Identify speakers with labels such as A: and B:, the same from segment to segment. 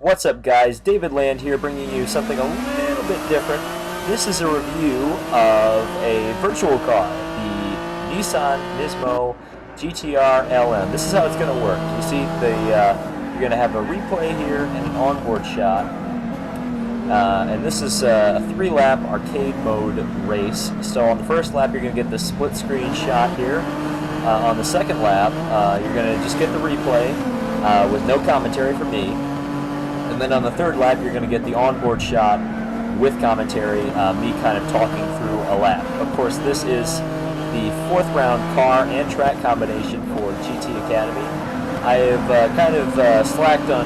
A: What's up, guys? David Land here, bringing you something a little bit different. This is a review of a virtual car, the Nissan NISMO GTR LM. This is how it's going to work. You see, you're going to have a replay here and an onboard shot. And this is a 3-lap arcade mode race. So on the first lap, you're going to get the split screen shot here. On the second lap, you're going to just get the replay with no commentary from me. And then on the third lap, you're going to get the onboard shot with commentary, me kind of talking through a lap. Of course, this is the 4th round car and track combination for GT Academy. I have kind of slacked on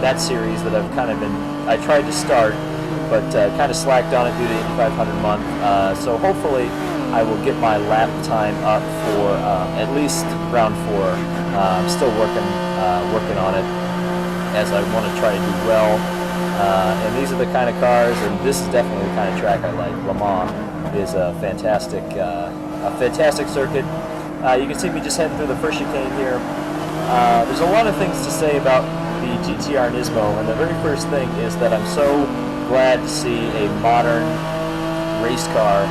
A: that series that I tried to start, but kind of slacked on it due to the 8500 month. So hopefully I will get my lap time up for at least round 4. I'm still working on it, as I want to try to do well. And these are the kind of cars, and this is definitely the kind of track I like. Le Mans is a fantastic circuit. You can see me just heading through the first chicane here. There's a lot of things to say about the GTR Nismo, and the very first thing is that I'm so glad to see a modern race car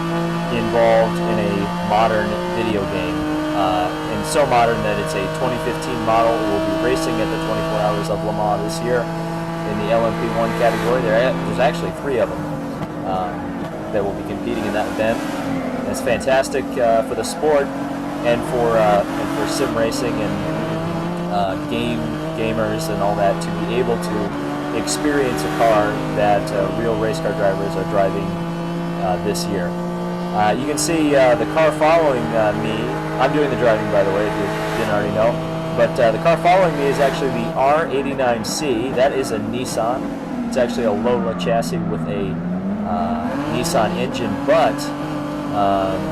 A: involved in a modern video game. And so modern that it's a 2015 model. It will be racing at the 24 Hours of Le Mans this year in the LMP1 category. There's actually 3 of them that will be competing in that event. And it's fantastic for the sport and for sim racing and gamers and all that, to be able to experience a car that real race car drivers are driving this year. You can see the car following me. I'm doing the driving, by the way, if you didn't already know. But the car following me is actually the R89C. That is a Nissan. It's actually a Lola chassis with a Nissan engine. But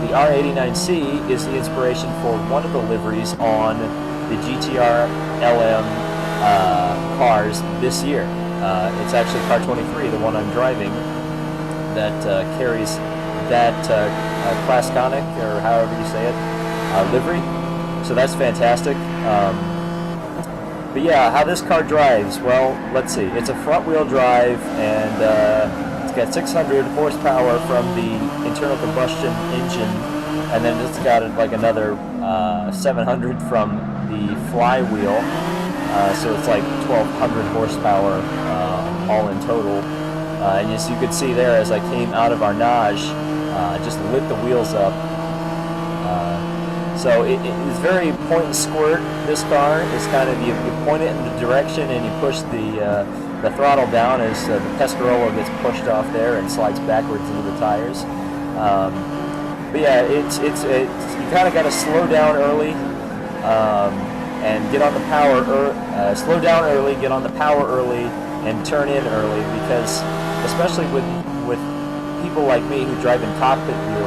A: the R89C is the inspiration for one of the liveries on the GTR LM cars this year. It's actually car 23, the one I'm driving, that carries that Clasconic, or however you say it, livery. So that's fantastic. But yeah, how this car drives, well, let's see. It's a front-wheel drive, and it's got 600 horsepower from the internal combustion engine, and then it's got like another 700 from the flywheel. So it's like 1,200 horsepower all in total. And as you could see there, as I came out of Arnage, just lit the wheels up. So it is very point and squirt. This car is kind of, you point it in the direction and you push the throttle down as the Pescarolo gets pushed off there and slides backwards into the tires. But yeah, you kind of got to slow down early and get on the power. Slow down early, get on the power early, and turn in early, because especially with people like me who drive in cockpit view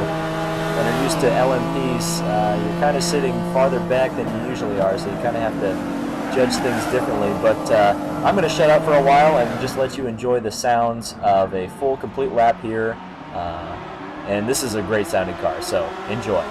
A: and are used to LMPs, you're kind of sitting farther back than you usually are, so you kind of have to judge things differently. But I'm going to shut up for a while and just let you enjoy the sounds of a full, complete lap here. And this is a great sounding car, so enjoy.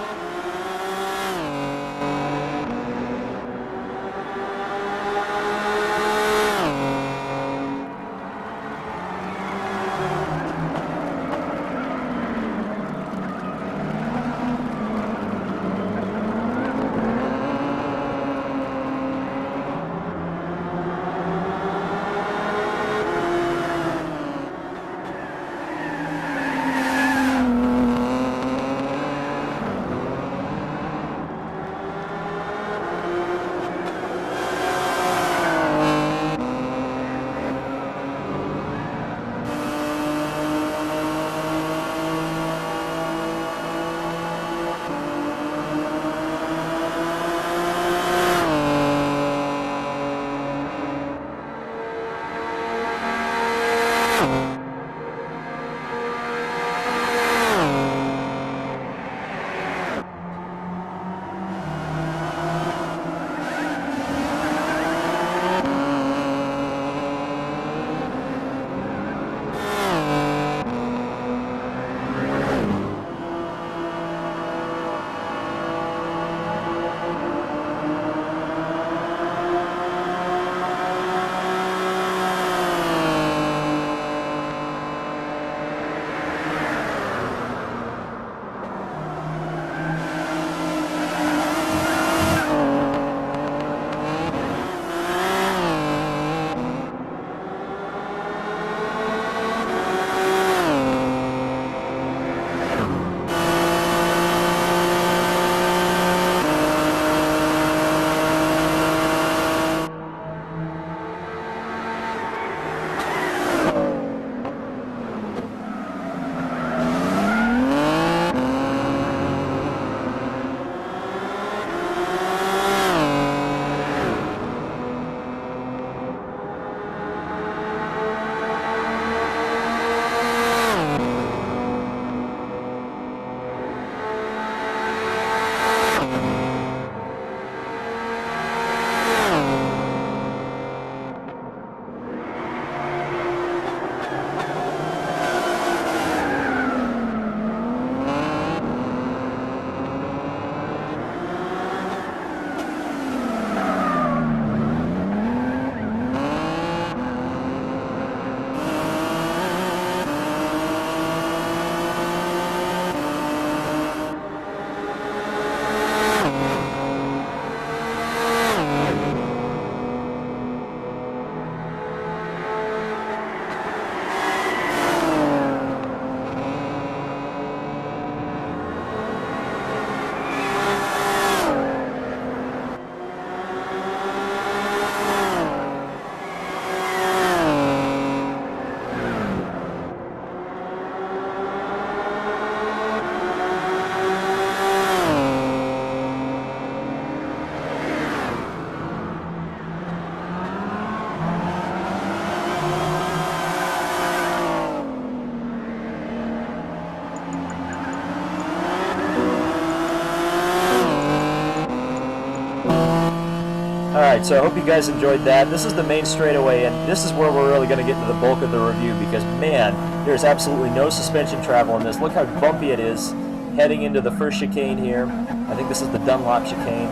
A: Alright, so I hope you guys enjoyed that. This is the main straightaway, and this is where we're really going to get into the bulk of the review, because, man, there's absolutely no suspension travel in this. Look how bumpy it is heading into the first chicane here. I think this is the Dunlop Chicane.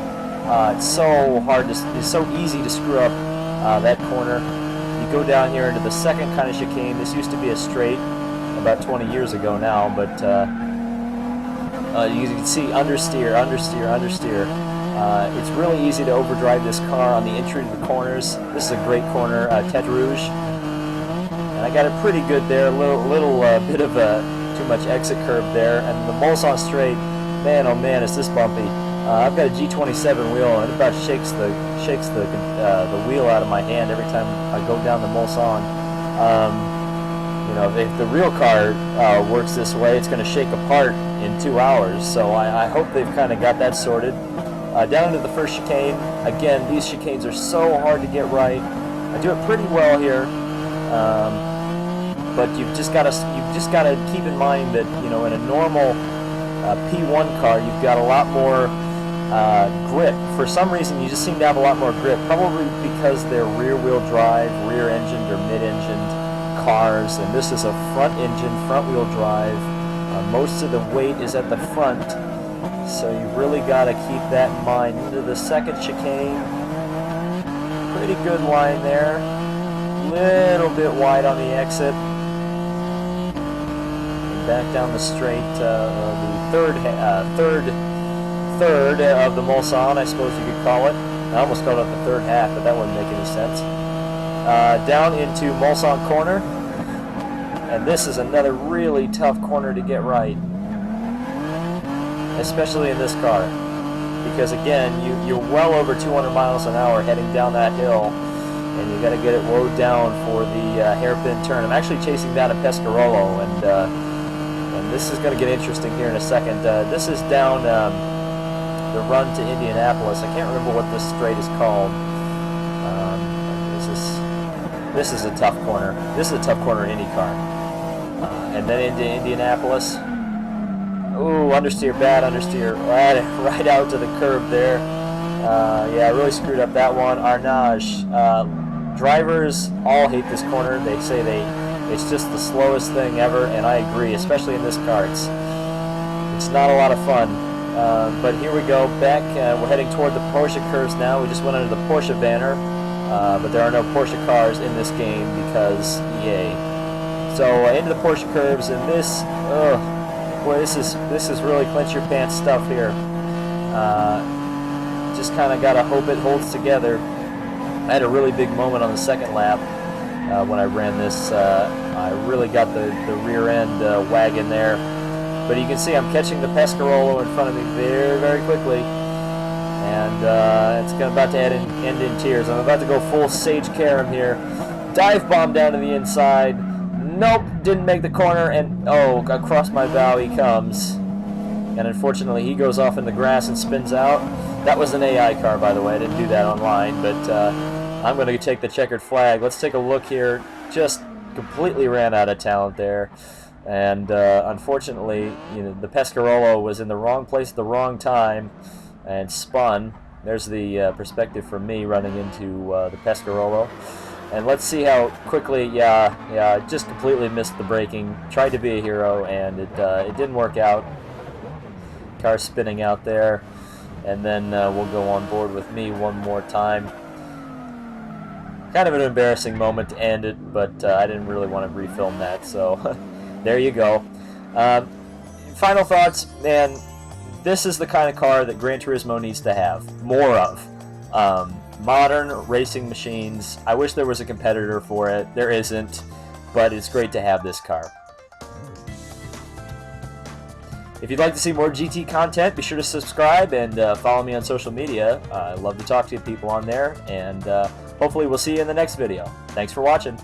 A: It's so hard, it's so easy to screw up that corner. You go down here into the second kind of chicane. This used to be a straight about 20 years ago now, but you can see understeer, understeer, understeer. It's really easy to overdrive this car on the entry to the corners. This is a great corner, Tete Rouge. And I got it pretty good there, a little bit of a too much exit curve there. And the Mulsanne straight, man oh man, is this bumpy. I've got a G27 wheel, and it about shakes the wheel out of my hand every time I go down the Mulsanne. You know, if the real car works this way, it's going to shake apart in 2 hours. So I hope they've kind of got that sorted. Down into the first chicane. Again, these chicanes are so hard to get right. I do it pretty well here, but you've just got to keep in mind that, you know, in a normal P1 car, you've got a lot more grip. For some reason, you just seem to have a lot more grip. Probably because they're rear-wheel drive, rear-engined or mid-engined cars, and this is a front-engine, front-wheel drive. Most of the weight is at the front. So you've really got to keep that in mind. Into the second chicane. Pretty good line there. Little bit wide on the exit. And back down the straight, the third of the Mulsanne, I suppose you could call it. I almost called it the third half, but that wouldn't make any sense. Down into Mulsanne Corner. And this is another really tough corner to get right, especially in this car, because again, you're well over 200 miles an hour heading down that hill, and you got to get it low down for the hairpin turn. I'm actually chasing down a Pescarolo, and this is going to get interesting here in a second. This is down the run to Indianapolis. I can't remember what this straight is called. This is a tough corner. This is a tough corner in any car. And then into Indianapolis. Ooh, understeer, bad understeer, right out to the curb there. Yeah, I really screwed up that one. Arnage. Drivers all hate this corner. They say it's just the slowest thing ever, and I agree, especially in this car. It's not a lot of fun. But here we go, back. We're heading toward the Porsche curves now. We just went under the Porsche banner, but there are no Porsche cars in this game because EA. So into the Porsche curves, and this, boy, this is really clinch your pants stuff here. Just kind of gotta hope it holds together. I had a really big moment on the second lap when I ran this. I really got the rear end wagon there, but you can see I'm catching the Pescarolo in front of me very, very quickly, and it's about to end in tears. I'm about to go full Sage Karam here. Dive bomb down to the inside. Nope, didn't make the corner, and oh, across my bow he comes. And unfortunately, he goes off in the grass and spins out. That was an AI car, by the way. I didn't do that online, but I'm going to take the checkered flag. Let's take a look here. Just completely ran out of talent there. And unfortunately, you know, the Pescarolo was in the wrong place at the wrong time and spun. There's the perspective from me running into the Pescarolo. And let's see how quickly, yeah, just completely missed the braking. Tried to be a hero, and it didn't work out. Car spinning out there, and then we'll go on board with me one more time. Kind of an embarrassing moment to end it, but I didn't really want to refilm that, so there you go. Final thoughts, man. This is the kind of car that Gran Turismo needs to have more of. Modern racing machines. I wish there was a competitor for it. There isn't, but it's great to have this car. If you'd like to see more GT content, be sure to subscribe and follow me on social media. I love to talk to people on there, and hopefully we'll see you in the next video. Thanks for watching.